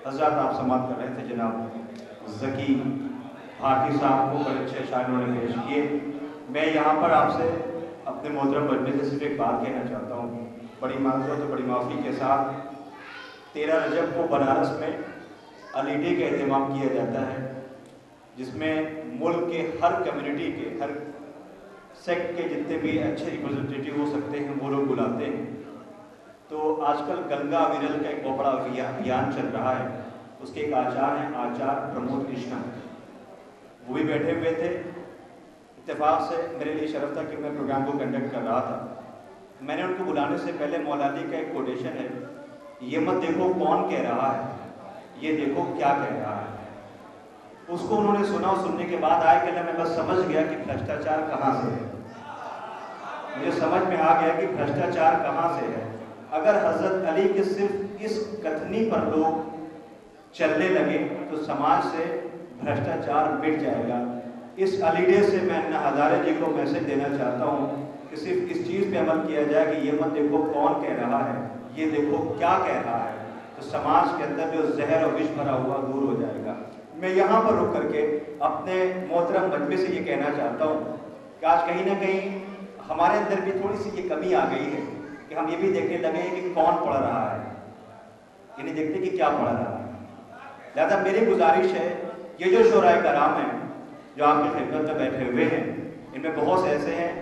حضرات آپ سماعت کر رہے تھے جناب ذکی بھارتی صاحب کو بڑے اچھے اشعار انہوں نے پیش کیے. میں یہاں پر آپ سے اپنے محترم مجمع سے صرف ایک بات کہنا چاہتا ہوں, بڑی معذرت اور بڑی معافی کے ساتھ. 13 رجب کو بنارس میں علی ڈے کا اہتمام کیا جاتا ہے, جس میں ملک کے ہر کمیونٹی کے, ہر سیکٹ کے جتنے بھی اچھے ریپرزنٹیٹیو ہو سکتے ہیں وہ لوگ بلاتے ہیں. تو آج کل گنگا ویرل کا ایک بہت بڑا ابھیان چل رہا ہے. اس کے ایک آچار ہیں, آچار پرمود کرشنا, وہ بھی بیٹھے ہوئے تھے. اتفاق سے میرے لیے شرف تھا کہ میں پروگرام کو کنڈکٹ کر رہا تھا. میں نے ان کو بلانے سے پہلے مولا علی کا ایک کوٹیشن ہے, یہ مت دیکھو کون کہہ رہا ہے, یہ دیکھو کیا کہہ رہا ہے. اس کو انہوں نے سنا, اور سننے کے بعد آئے کہ میں بس سمجھ گیا کہ بھرشٹاچار کہاں سے ہے. مجھے سمجھ میں آ گیا کہ بھرشٹاچار کہاں سے ہے. اگر حضرت علی کے صرف اس کتھنی پر لوگ چلنے لگے تو سماج سے بھرشٹاچار مٹ جائے گا. اس علی ڈے سے میں انا ہزارے جی کو میسج دینا چاہتا ہوں کہ صرف اس چیز پہ عمل کیا جائے کہ یہ مت دیکھو کون کہہ رہا ہے, یہ دیکھو کیا کہہ رہا ہے, تو سماج کے اندر جو زہر و وش بھرا ہوا دور ہو جائے گا. میں یہاں پر رک کر کے اپنے محترم مجمع سے یہ کہنا چاہتا ہوں کہ آج کہیں نہ کہیں ہمارے اندر بھی تھوڑی سی یہ کمی آ گئی ہے کہ ہم یہ بھی دیکھنے لگے ہیں کہ کون پڑھ رہا ہے, یہ نہیں دیکھتے کہ کیا پڑھ رہا ہے. لہٰذا میری گزارش ہے, یہ جو شعراء کرام ہیں جو آپ کی خدمت میں بیٹھے ہوئے ہیں, ان میں بہت سے ایسے ہیں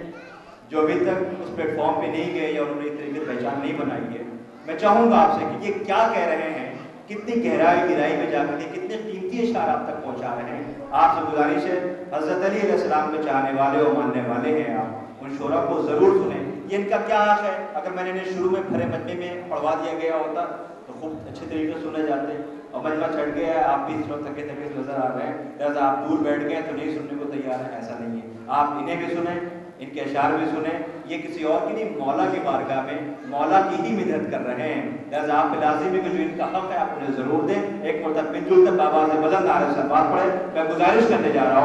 جو ابھی تک اس پلیٹ فارم پہ نہیں گئے یا انہوں نے اس طریقے سے پہچان نہیں بنائی ہے. میں چاہوں گا آپ سے کہ یہ کیا کہہ رہے ہیں, کتنی گہرائی میں جا کر کے کتنے قیمتی اشعار آپ تک پہنچا رہے ہیں. آپ سے گزارش ہے, حضرت علی علیہ السلام کے چاہنے والے اور ماننے والے ہیں آپ, ان شعراء کو ضرور سنیں. یہ ان کا کیا حق ہے, اگر میں نے انہیں شروع میں بھرے مجمع میں پڑھوا دیا گیا ہوتا تو خوب اچھے طریقے سے سنے جاتے, اور مجمع چڑھ گیا ہے, آپ بھی اس وقت تھکے تھکے نظر آ رہے ہیں, لہٰذا آپ دور بیٹھ گئے تو نہیں سننے کو تیار ہیں. ایسا نہیں ہے, آپ انہیں بھی سنیں, ان کے اشعار بھی سنیں. یہ کسی اور کی نہیں, مولا کی بارگاہ میں مولا کی ہی مدد کر رہے ہیں. لہٰذا آپ کے لازم ہے کہ جو ان کا حق ہے آپ انہیں ضرور دیں. ایک مرتبہ بالکل تک بابا سے بلند نعرے سے بات پڑھے. میں گزارش کرنے جا رہا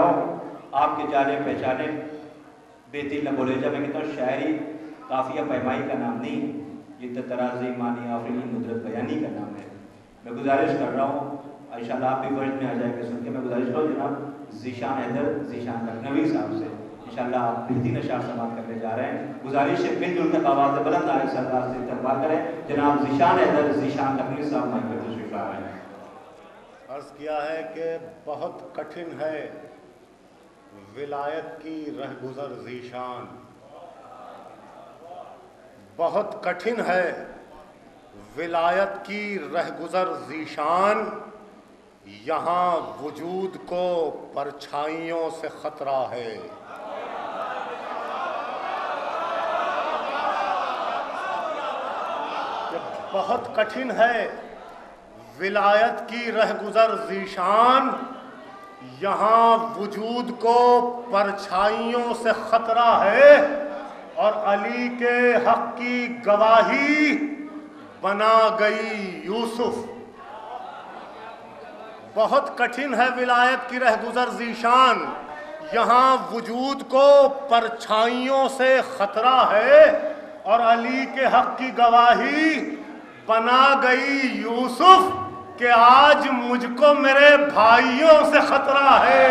ہوں, آپ کے جانے پہچانے بیتی نہ بولے جا. میں کہتا ہوں شاعری قافیہ پیمائی کا نام نہیں, یہ تو ترازی معنی آفرینی ندرت بیانی کا نام ہے. میں گزارش کر رہا ہوں, انشاءاللہ آپ بھی فرض میں آ جائے گا سن کے. میں گزارش کروں جناب ذیشان حیدر ذیشان لکھنوی صاحب سے, انشاءاللہ آپ بہترین اشعار سماعت کرنے جا رہے ہیں. گزارش ہے مل جل کر آواز بلند نعرے سے اللہ سے استقبال کریں. جناب ذیشان حیدر ذیشان لکھنوی صاحب مائک پر تشریف لا رہے ہیں. عرض کیا ہے کہ بہت کٹھن ہے ولایت کی رہگزر ذیشان, بہت کٹھن ہے ولایت کی رہگزر ذیشان. یہاں وجود کو پرچھائیوں سے خطرہ ہے. بہت کٹھن ہے ولایت کی رہگزر ذیشان, یہاں وجود کو پرچھائیوں سے خطرہ ہے, اور علی کے حق کی گواہی بنا گئی یوسف. بہت کٹھن ہے ولایت کی رہگزر ذیشان, یہاں وجود کو پرچھائیوں سے خطرہ ہے, اور علی کے حق کی گواہی بنا گئی یوسف کہ آج مجھ کو میرے بھائیوں سے خطرہ ہے.